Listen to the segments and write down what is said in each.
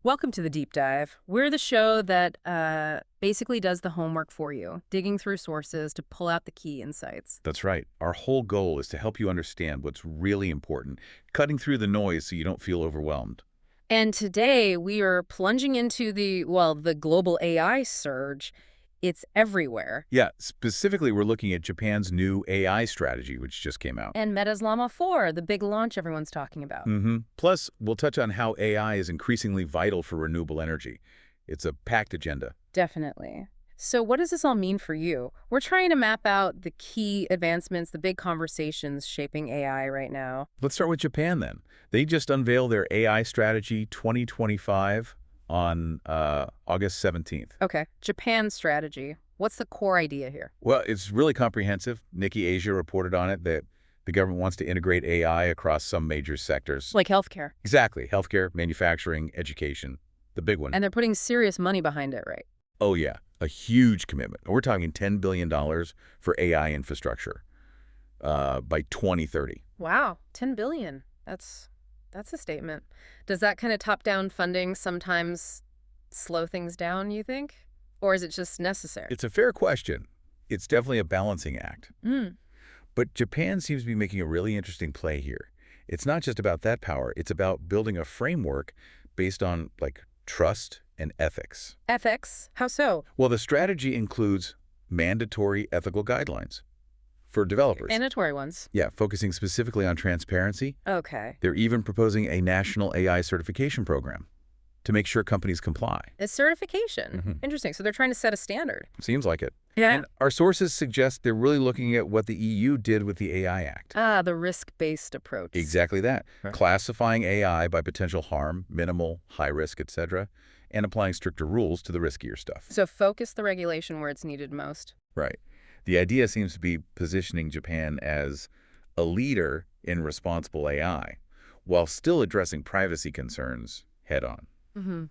Welcome to the Deep Dive. We're the show that basically does the homework for you, digging through sources to pull out the key insights. That's right. Our whole goal is to help you understand what's really important, cutting through the noise so you don't feel overwhelmed. And today we are plunging into the global AI surge. It's everywhere. Yeah, specifically, we're looking at Japan's new AI strategy, which just came out. And Meta's Llama 4, the big launch everyone's talking about. Plus, we'll touch on how AI is increasingly vital for renewable energy. It's a packed agenda. Definitely. So what does this all mean for you? We're trying to map out the key advancements, the big conversations shaping AI right now. Let's start with Japan, then. They just unveiled their AI strategy 2025 on August 17th. Okay, Japan's strategy. What's the core idea here? Well, it's really comprehensive. Nikkei Asia reported on it that the government wants to integrate AI across some major sectors. Like healthcare. Exactly. Healthcare, manufacturing, education, the big one. And they're putting serious money behind it, right? Oh, yeah. A huge commitment. We're talking $10 billion for AI infrastructure by 2030. Wow, 10 billion. That's a statement. Does that kind of top-down funding sometimes slow things down, you think? Or is it just necessary? It's a fair question. It's definitely a balancing act. But Japan seems to be making a really interesting play here. It's not just about that power. It's about building a framework based on, trust and ethics. Ethics? How so? Well, the strategy includes mandatory ethical guidelines for developers. Mandatory ones. Yeah, focusing specifically on transparency. Okay. They're even proposing a national AI certification program to make sure companies comply. A certification. Interesting. So they're trying to set a standard. Seems like it. Yeah. And our sources suggest they're really looking at what the EU did with the AI Act. The risk-based approach. Exactly that. Right. Classifying AI by potential harm, minimal, high risk, etc., and applying stricter rules to the riskier stuff. So focus the regulation where it's needed most. Right. The idea seems to be positioning Japan as a leader in responsible AI while still addressing privacy concerns head-on,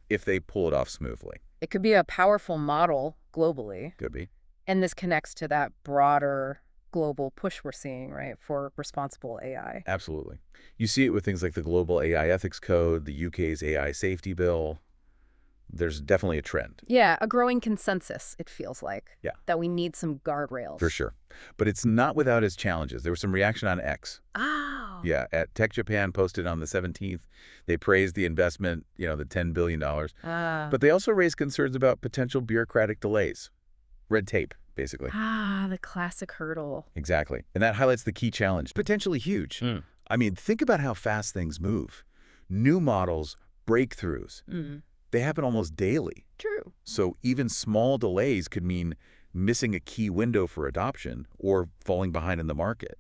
if they pull it off smoothly. It could be a powerful model globally. Could be. And this connects to that broader global push we're seeing, right, for responsible AI. Absolutely. You see it with things like the Global AI Ethics Code, the UK's AI Safety Bill. There's definitely a trend. Yeah, a growing consensus, it feels like. Yeah. That we need some guardrails. For sure. But it's not without its challenges. There was some reaction on X. Oh. Yeah, at Tech Japan posted on the 17th. They praised the investment, the $10 billion. But they also raised concerns about potential bureaucratic delays. Red tape, basically. The classic hurdle. Exactly. And that highlights the key challenge. Potentially huge. I mean, think about how fast things move. New models, breakthroughs. They happen almost daily. True. So even small delays could mean missing a key window for adoption or falling behind in the market.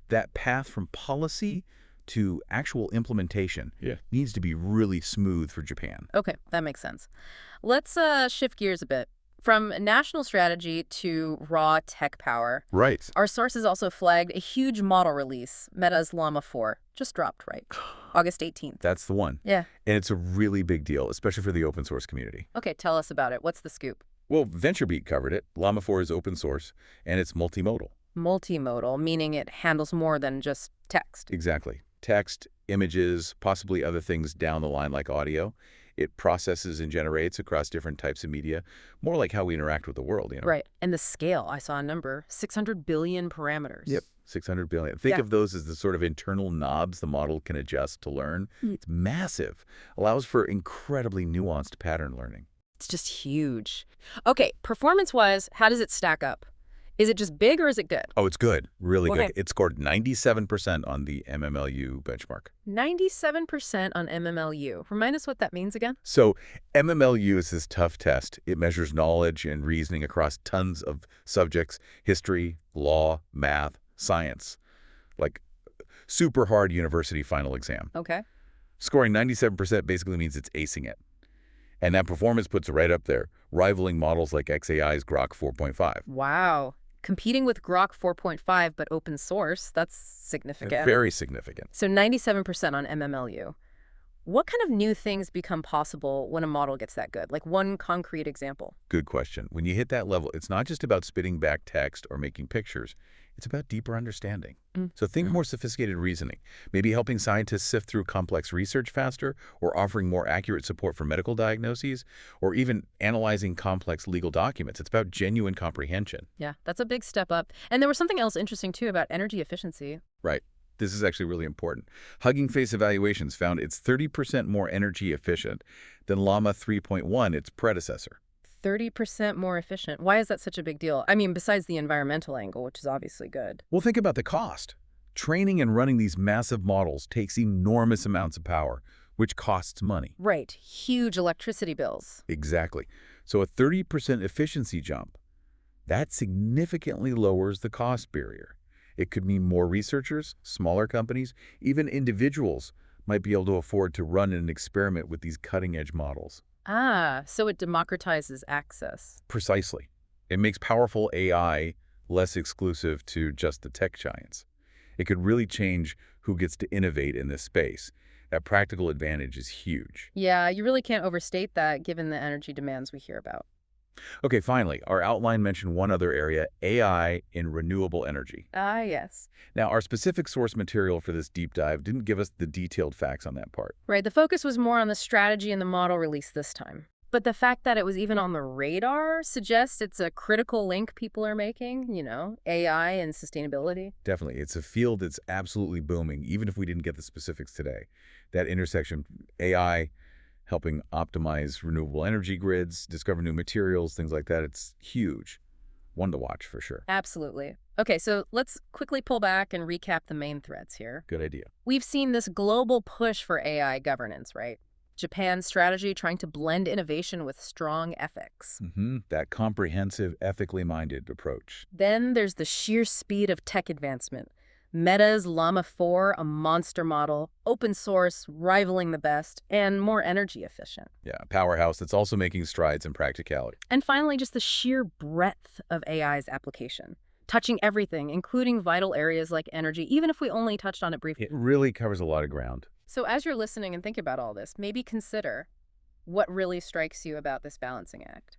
That path from policy to actual implementation needs to be really smooth for Japan. Okay, that makes sense. Let's shift gears a bit. From national strategy to raw tech power. Right. Our sources also flagged a huge model release, Meta's Llama 4. Just dropped, right? August 18th. That's the one. Yeah. And it's a really big deal, especially for the open source community. Okay, tell us about it. What's the scoop? Well, VentureBeat covered it. Llama 4 is open source, and it's multimodal. Multimodal, meaning it handles more than just text. Exactly. Text, images, possibly other things down the line like audio. It processes and generates across different types of media, more like how we interact with the world, Right. And the scale, I saw a number, 600 billion parameters. Yep, 600 billion. Think of those as the sort of internal knobs the model can adjust to learn. It's massive. Allows for incredibly nuanced pattern learning. It's just huge. Okay, performance-wise, how does it stack up? Is it just big or is it good? Oh, it's good. Really Okay. good. It scored 97% on the MMLU benchmark. 97% on MMLU. Remind us what that means again? So MMLU is this tough test. It measures knowledge and reasoning across tons of subjects: history, law, math, science. Like super hard university final exam. Okay. Scoring 97% basically means it's acing it. And that performance puts it right up there, rivaling models like xAI's Grok 4.5. Wow. Competing with Grok 4.5, but open source, that's significant. Very significant. So 97% on MMLU. What kind of new things become possible when a model gets that good? Like one concrete example. Good question. When you hit that level, it's not just about spitting back text or making pictures. It's about deeper understanding. Mm. So think more sophisticated reasoning, maybe helping scientists sift through complex research faster, or offering more accurate support for medical diagnoses, or even analyzing complex legal documents. It's about genuine comprehension. Yeah, that's a big step up. And there was something else interesting, too, about energy efficiency. Right. This is actually really important. Hugging Face evaluations found it's 30% more energy efficient than Llama 3.1, its predecessor. 30% more efficient. Why is that such a big deal? I mean, besides the environmental angle, which is obviously good. Well, think about the cost. Training and running these massive models takes enormous amounts of power, which costs money. Right. Huge electricity bills. Exactly. So a 30% efficiency jump, that significantly lowers the cost barrier. It could mean more researchers, smaller companies, even individuals might be able to afford to run an experiment with these cutting-edge models. Ah, so it democratizes access. Precisely. It makes powerful AI less exclusive to just the tech giants. It could really change who gets to innovate in this space. That practical advantage is huge. Yeah, you really can't overstate that given the energy demands we hear about. Okay, finally, our outline mentioned one other area, AI in renewable energy. Ah, yes. Now, our specific source material for this deep dive didn't give us the detailed facts on that part. Right, the focus was more on the strategy and the model release this time. But the fact that it was even on the radar suggests it's a critical link people are making, AI and sustainability. Definitely. It's a field that's absolutely booming, even if we didn't get the specifics today. That intersection, AI helping optimize renewable energy grids, discover new materials, things like that, it's huge. One to watch for sure. Absolutely. Okay, so let's quickly pull back and recap the main threads here. Good idea. We've seen this global push for AI governance, right? Japan's strategy trying to blend innovation with strong ethics. That comprehensive, ethically minded approach. Then there's the sheer speed of tech advancement. Meta's Llama 4, a monster model, open source, rivaling the best, and more energy efficient. Yeah, a powerhouse that's also making strides in practicality. And finally, just the sheer breadth of AI's application, touching everything, including vital areas like energy, even if we only touched on it briefly. It really covers a lot of ground. So as you're listening and think about all this, maybe consider what really strikes you about this balancing act.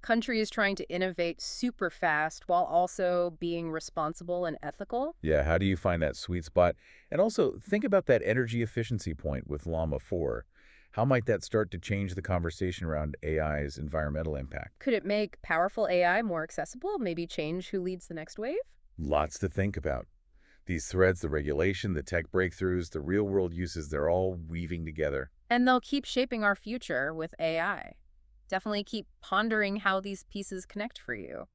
Countries trying to innovate super fast while also being responsible and ethical. Yeah, how do you find that sweet spot? And also, think about that energy efficiency point with Llama 4. How might that start to change the conversation around AI's environmental impact? Could it make powerful AI more accessible? Maybe change who leads the next wave? Lots to think about. These threads, the regulation, the tech breakthroughs, the real-world uses, they're all weaving together. And they'll keep shaping our future with AI. Definitely keep pondering how these pieces connect for you.